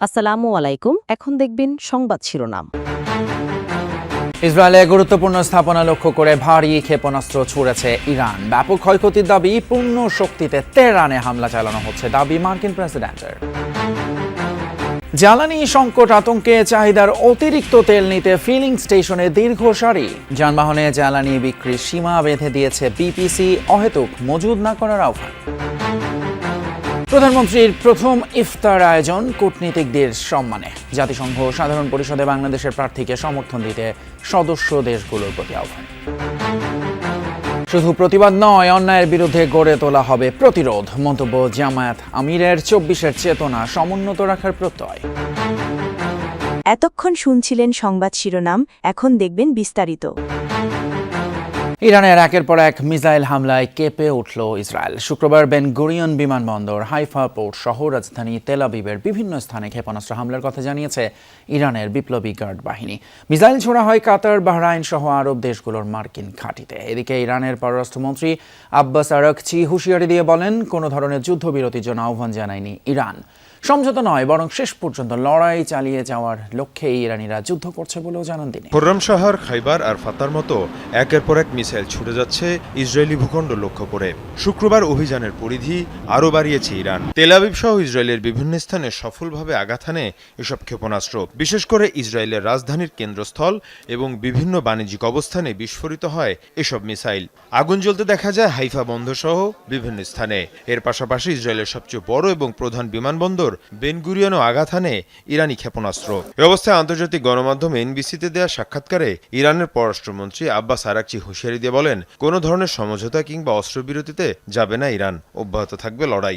আসসালামু আলাইকুম। এখন দেখবেন সংবাদ শিরোনাম। ইসরায়েলে গুরুত্বপূর্ণ স্থাপনা লক্ষ্য করে ভারী ক্ষেপণাস্ত্র ছুড়েছে ইরান। ব্যাপক ক্ষয়ক্ষতির দাবি, পূর্ণ শক্তিতে তেহরানে হামলা চালানো হচ্ছে দাবি মার্কিন প্রেসিডেন্টের। জ্বালানি সংকট আতঙ্কে চাহিদার অতিরিক্ত তেল নিতে ফিলিং স্টেশনে দীর্ঘ সারি। যানবাহনে জ্বালানি বিক্রির সীমা বেঁধে দিয়েছে বিপিসি, অহেতুক মজুদ না করার আহ্বান। প্রধানমন্ত্রীর প্রথম ইফতার আয়োজন কূটনীতিকদের সম্মানে। জাতিসংঘ সাধারণ পরিষদে বাংলাদেশের প্রার্থীকে সমর্থন দিতে সদস্য দেশগুলোর প্রতি আহ্বান। শুধু প্রতিবাদ নয়, অন্যায়ের বিরুদ্ধে গড়ে তোলা হবে প্রতিরোধ। মন্তব্য জামায়াত আমিরের। ২৪-এর চেতনা সমুন্নত রাখার প্রত্যয়। এতক্ষণ শুনছিলেন সংবাদ শিরোনাম, এখন দেখবেন বিস্তারিত। ইরানের একের পর এক মিসাইল হামলায় কেঁপে উঠল ইসরায়েল। শুক্রবার বেন গুরিয়ন বিমানবন্দর, হাইফা পোর্ট সহ রাজধানী তেল আবিবের বিভিন্ন স্থানে ক্ষেপণাস্ত্র হামলার কথা জানিয়েছে ইরানের বিপ্লবী গার্ড বাহিনী। মিসাইল ছোড়া হয় কাতার, বাহরাইন সহ আরব দেশগুলোর মার্কিন ঘাঁটিতে। এদিকে ইরানের পররাষ্ট্রমন্ত্রী আব্বাস আরাকচি হুঁশিয়ারি দিয়ে বলেন, কোনো ধরনের যুদ্ধবিরতির জন্য আহ্বান জানায়নি ইরান। সমঝোতা নয়, বরং শেষ পর্যন্ত লড়াই চালিয়ে যাওয়ার লক্ষ্যে ইরানিরা যুদ্ধ করছে বলেও জানান তিনি। খোররাম শহর, খাইবার আর ফাতার মতো একের পর এক মিসাইল ছুটে যাচ্ছে ইসরায়েলি ভূখণ্ড লক্ষ্য করে। শুক্রবার অভিযানের পরিধি আরও বাড়িয়েছে ইরান। তেল আবিব সহ ইসরায়েলের বিভিন্ন স্থানে সফলভাবে আঘাত হানে এসব ক্ষেপণাস্ত্র। বিশেষ করে ইসরায়েলের রাজধানীর কেন্দ্রস্থল এবং বিভিন্ন বাণিজ্যিক অবস্থানে বিস্ফোরিত হয় এসব মিসাইল। আগুন জ্বলতে দেখা যায় হাইফা বন্দর সহ বিভিন্ন স্থানে। এর পাশাপাশি ইসরায়েলের সবচেয়ে বড় এবং প্রধান বিমানবন্দর বেন গুরিয়নও আঘাত হানে ইরানি ক্ষেপণাস্ত্র। এ অবস্থায় আন্তর্জাতিক গণমাধ্যম এনবিসিতে দেওয়া সাক্ষাৎকারে ইরানের পররাষ্ট্রমন্ত্রী আব্বাস আরাকচি হুঁশিয়ারি দিয়ে বলেন, কোনো ধরনের সমঝোতা কিংবা অস্ত্রবিরতিতে যাবে না ইরান, অব্যাহত থাকবে লড়াই।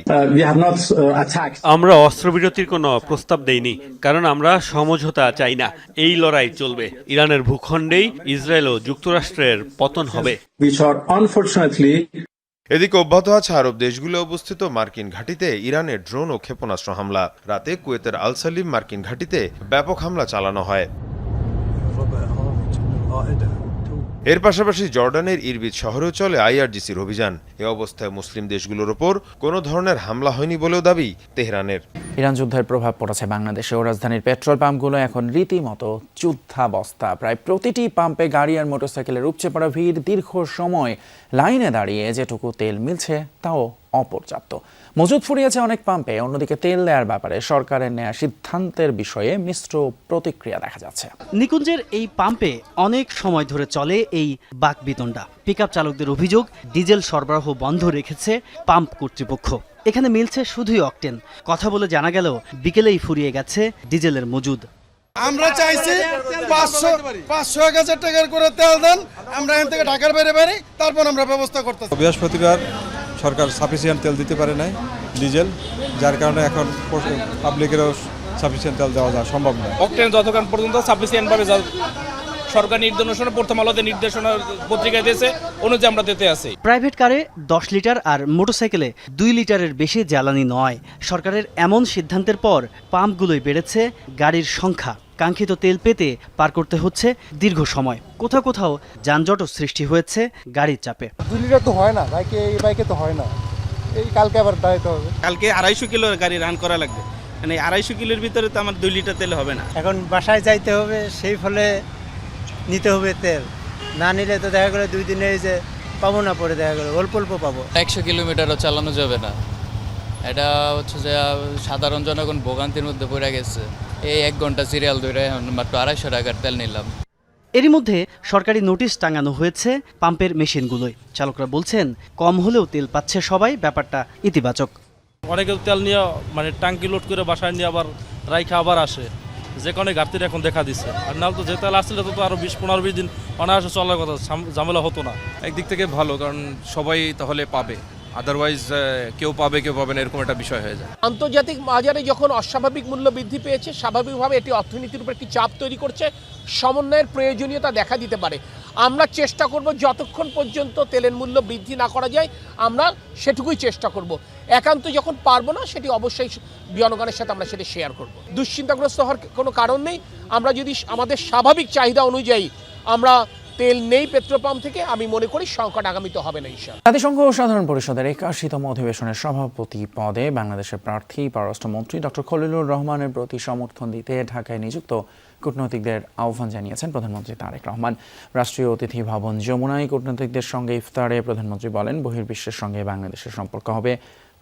আমরা অস্ত্রবিরতির কোনো প্রস্তাব দেইনি, কারণ আমরা সমঝোতা চাই না। এই লড়াই চলবে। ইরানের ভূখণ্ডেই ইসরায়েল ও যুক্তরাষ্ট্রের পতন হবে। এদিকে অব্যাহত আছে আরব দেশগুলো অবস্থিত মার্কিন ঘাঁটিতে ইরানের ড্রোন ও ক্ষেপণাস্ত্র হামলা। রাতে কুয়েতের আল সালিম মার্কিন ঘাঁটিতে ব্যাপক হামলা চালানো হয়। এর পাশাপাশি জর্ডানের ইরবিদ শহরেও চলে আইআরজিসির অভিযান। এ অবস্থায় মুসলিম দেশগুলোর ওপর কোনো ধরনের হামলা হয়নি বলেও দাবি তেহরানের। ইরান যুদ্ধের প্রভাব পড়েছে বাংলাদেশে ও রাজধানীর পেট্রোল পাম্পগুলো এখন রীতিমতো যুদ্ধাবস্থা। প্রায় প্রতিটি পাম্পে গাড়ি আর মোটরসাইকেলের উপচে পড়া ভিড়। দীর্ঘ সময় লাইনে দাঁড়িয়ে যেটুকু তেল মিলছে তাও অপর্যাপ্ত। মজুদ ফুরিয়েছে অনেক পাম্পে। অন্যদিকে তেল দেওয়ার ব্যাপারে সরকারের নেওয়া সিদ্ধান্তের বিষয়ে মিশ্র প্রতিক্রিয়া দেখা যাচ্ছে। নিকুঞ্জের এই পাম্পে অনেক সময় ধরে চলে এই বাকবিতণ্ডা। পিকআপ চালকদের অভিযোগ, ডিজেল সরবরাহ বন্ধ রেখেছে পাম্প কর্তৃপক্ষ। এখানে মিলছে শুধুই অকটেন। কথা বলে জানা গেল বিকেলেই ফুরিয়ে গেছে ডিজেলের মজুদ। আমরা চাইছি 500-1000 টাকার করে তেল দেন, আমরা এখান থেকে ঢাকার বাইরে বেরি, তারপর আমরা ব্যবস্থা করতেছি। বৃহস্পতিবার সরকার সাফিসিয়েন্ট তেল দিতে পারে নাই, ডিজেল, যার কারণে এখন পাবলিকেরও সাফিসিয়েন্ট তেল দেওয়া যায় সম্ভব নয়। অকটেন যতক্ষণ পর্যন্ত সাফিসিয়েন্টভাবে সরকার নির্দেশনা, প্রথম আলোতে নির্দেশনা পত্রিকায় দিয়েছে অনুযায়ী আমরা দিতে আছি। প্রাইভেট কারে 10 লিটার আর মোটরসাইকেলে 2 লিটারের বেশি জ্বালানি নয়। সরকারের এমন সিদ্ধান্তের পর পাম্পগুলোই বেড়েছে গাড়ির সংখ্যা। কাঙ্ক্ষিত তেল পেতে পার করতে হচ্ছে দীর্ঘ সময়। কোথাও কোথাও যানজটও সৃষ্টি হয়েছে গাড়ির চাপে। 2 লিটার তো হয় না, এই বাইকে তো হয় না। এই কালকে আবার দাঁড়াইতে হবে। কালকে 250 কিলো গাড়ি রান করা লাগবে, মানে 250 কিলোর ভিতরে তো আমার 2 লিটার তেল হবে না। এখন বাসায় যাইতে হবে, সেই ফলে নিতে হবে তেল। না নিলে তো দেখা গেলো 2 দিনে যে পাবো না, পরে দেখা গেলো অল্প অল্প পাবো। 100 কিলোমিটারও চালানো যাবে না। এটা হচ্ছে যে সাধারণ জনগণ ভোগান্তির মধ্যে পড়ে গেছে। এই 1 ঘন্টা সিরিয়াল ধরে মাত্র 250 টাকার তেল নিলাম। এরই মধ্যে সরকারি নোটিশ টাঙানো হয়েছে পাম্পের মেশিনগুলোয়। চালকরা বলছেন, কম হলেও তেল পাচ্ছে সবাই, ব্যাপারটা ইতিবাচক। অনেকে তেল নিয়ে মানে ট্যাঙ্কি লোড করে বাসায় নিয়ে আবার রাইখা আবার আসে, যে কারণে ঘাটতিটা এখন দেখা দিচ্ছে। আর নাহলে তো যে তেল আসলে তো আরো 20-15-20 দিন অনায়াসে চলার কথা, ঝামেলা হতো না। একদিক থেকে ভালো, কারণ সবাই তাহলে পাবে, আদারওয়াইজ কেউ পাবে কেউ পাবে না, এরকম একটা বিষয় হয়ে যায়। আন্তর্জাতিক বাজারে যখন অস্বাভাবিক মূল্য বৃদ্ধি পেয়েছে, স্বাভাবিকভাবে এটি অর্থনীতির উপর একটি চাপ তৈরি করছে। সমন্বয়ের প্রয়োজনীয়তা দেখা দিতে পারে। আমরা চেষ্টা করব যতক্ষণ পর্যন্ত তেলের মূল্য বৃদ্ধি না করা যায়, আমরা সেটুকুই চেষ্টা করব। একান্ত যখন পারবো না, সেটি অবশ্যই জনগণের সাথে আমরা সেটা শেয়ার করব। দুশ্চিন্তাগ্রস্ত হওয়ার কোনো কারণ নেই। আমরা যদি আমাদের স্বাভাবিক চাহিদা অনুযায়ী আমরা তেল নেই পেট্রোল পাম্প থেকে, আমি মনে করি সংকট আগামীতে হবে না ইনশাআল্লাহ। জাতিসংঘ সাধারণ পরিষদের 81তম অধিবেশনের সভাপতি পদে বাংলাদেশের প্রার্থী পররাষ্ট্রমন্ত্রী ডক্টর খলিলুর রহমানের প্রতি সমর্থন দিতে ঢাকায় নিযুক্ত কূটনৈতিকদের আহ্বান জানিয়েছেন প্রধানমন্ত্রী তারেক রহমান। রাষ্ট্রীয় অতিথি ভবন যমুনায় কূটনৈতিকদের সঙ্গে ইফতারে প্রধানমন্ত্রী বলেন, বহির্বিশ্বের সঙ্গে বাংলাদেশের সম্পর্ক হবে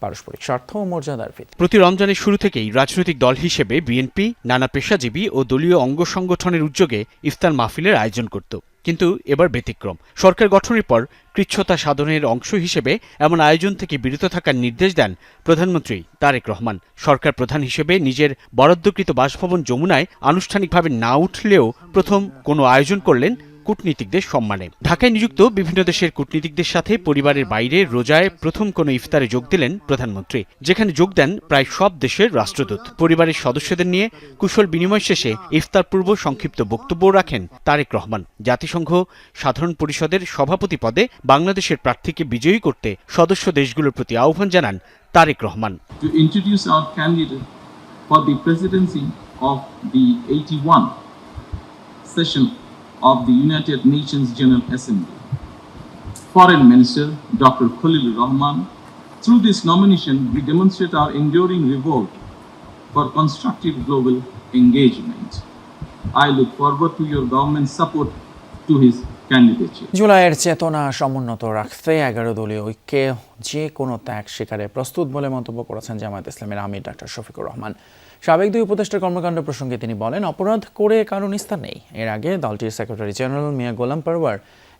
পারস্পরিক স্বার্থ ও মর্যাদার ভিত্তিতে। প্রতি রমজানের শুরু থেকেই রাজনৈতিক দল হিসেবে বিএনপি নানা পেশাজীবী ও দলীয় অঙ্গ সংগঠনের উদ্যোগে ইফতার মাহফিলের আয়োজন করত, কিন্তু এবার ব্যতিক্রম। সরকার গঠনের পর কৃচ্ছ্রতা সাধনের অংশ হিসেবে এমন আয়োজন থেকে বিরত থাকার নির্দেশ দেন প্রধানমন্ত্রী তারেক রহমান। সরকার প্রধান হিসেবে নিজের বরাদ্দকৃত বাসভবন যমুনায় আনুষ্ঠানিকভাবে না উঠলেও প্রথম কোনো আয়োজন করলেন কূটনীতিকদের সম্মানে। ঢাকায় নিযুক্ত বিভিন্ন দেশের কূটনীতিকদের সাথে পরিবারের বাইরে রোজায় প্রথম কোনো ইফতারে যোগ দিলেন প্রধানমন্ত্রী, যেখানে যোগ দেন প্রায় সব দেশের রাষ্ট্রদূত। পরিবারের সদস্যদের নিয়ে কুশল বিনিময় শেষে ইফতার পূর্ব সংক্ষিপ্ত বক্তব্য রাখেন তারেক রহমান। জাতিসংঘ সাধারণ পরিষদের সভাপতি পদে বাংলাদেশের প্রার্থীকে বিজয়ী করতে সদস্য দেশগুলোর প্রতি আহ্বান জানান Tarique Rahman. To introduce our candidate for the presidency of the 81 session of the United Nations General Assembly, Foreign Minister Dr. Khalilur Rahman. Through this nomination, we demonstrate our enduring revolt for constructive global engagement. I look forward to your government's support to his candidature. জুলাইয়ের চেতনা সমুন্নত রাখতে 11 দলীয় ঐক্যে যে কোনো ত্যাগ স্বীকারে প্রস্তুত বলে মন্তব্য করেছেন জামায়াত ইসলামের আমির ডক্টর শফিকুর রহমান। সাবেক দুই উপদেষ্টার কর্মকাণ্ড প্রসঙ্গে তিনি বলেন, অপরাধ করে কারো নিস্তার নেই। এর আগে দলটির সেক্রেটারি জেনারেল মিয়া গোলাম পরওয়ার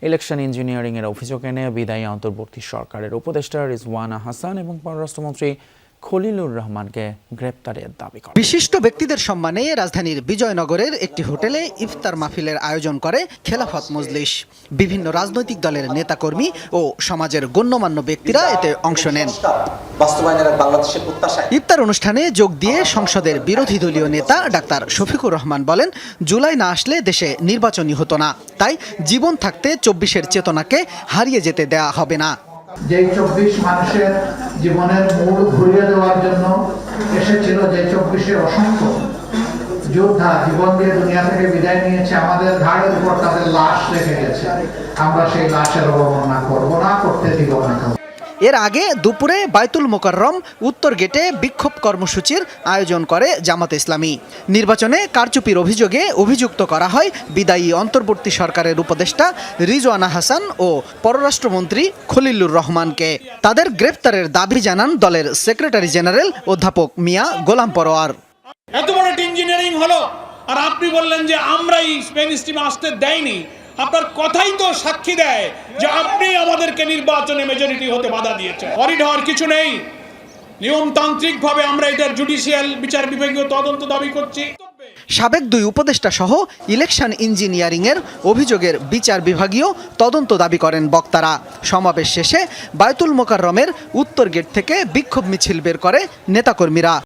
ইলেকশন ইঞ্জিনিয়ারিং এর অভিযোগ এনে বিদায়ী অন্তর্বর্তী সরকারের উপদেষ্টা রিজওয়ানা হাসান এবং পররাষ্ট্রমন্ত্রী খলিলুর রহমানকে গ্রেপ্তারের দাবি করে। বিশিষ্ট ব্যক্তিদের সম্মানে রাজধানীর বিজয়নগরের একটি হোটেলে ইফতার মাহফিলের আয়োজন করে খেলাফত মজলিস। বিভিন্ন রাজনৈতিক দলের নেতাকর্মী ও সমাজের গণ্যমান্য ব্যক্তিরা এতে অংশ নেন। ইফতার অনুষ্ঠানে যোগ দিয়ে সংসদের বিরোধী দলীয় নেতা ডাক্তার শফিকুর রহমান বলেন, জুলাই না আসলে দেশে নির্বাচনই হতো না, তাই জীবন থাকতে 24-এর চেতনাকে হারিয়ে যেতে দেয়া হবে না। যে 24 মানুষের জীবনের মূল ঘুরিয়ে দেওয়ার জন্য এসেছিল, যে 24-এর অসংখ্য যোদ্ধা জীবন দিয়ে দুনিয়া থেকে বিদায় নিয়েছে, আমাদের ঘাড়ের উপর তাদের লাশ রেখে গেছে। আমরা সেই লাশের অবমাননা করব না, করতে দিব না। এর আগে দুপুরে বায়তুল মোকাররম উত্তর গেটে বিক্ষোভ কর্মসূচির আয়োজন করে জামাত ইসলামী। নির্বাচনে কারচুপির অভিযোগে অভিযুক্ত করা হয় বিদায়ী অন্তর্বর্তী সরকারের উপদেষ্টা রিজওয়ানা হাসান ও পররাষ্ট্রমন্ত্রী খলিলুর রহমানকে। তাদের গ্রেফতারের দাবি জানান দলের সেক্রেটারি জেনারেল অধ্যাপক মিয়া গোলাম পরওয়ার। এত বড় ইঞ্জিনিয়ারিং হলো আর আপনি বললেন যে আমরাই স্পেন স্টিম আসতে দেয়নি। আপনার কথাই তো সাক্ষী দেয় যে আপনি আমাদেরকে নির্বাচনে মেজরিটি হতে বাধা দিয়েছেন। অরিড হওয়ার কিছু নেই, নিয়মতান্ত্রিকভাবে আমরা এটার জুডিশিয়াল বিচার বিভাগীয় তদন্ত দাবি করছি। সাবেক দুই উপদেষ্টা সহ ইলেকশন ইঞ্জিনিয়ারিং এর অভিযোগের বিচার বিভাগীয় তদন্ত দাবি করেন বক্তারা। সমাবেশ শেষে বায়তুল মোকাররমের উত্তর গেট থেকে বিক্ষোভ মিছিল বের করে নেতাকর্মীরা।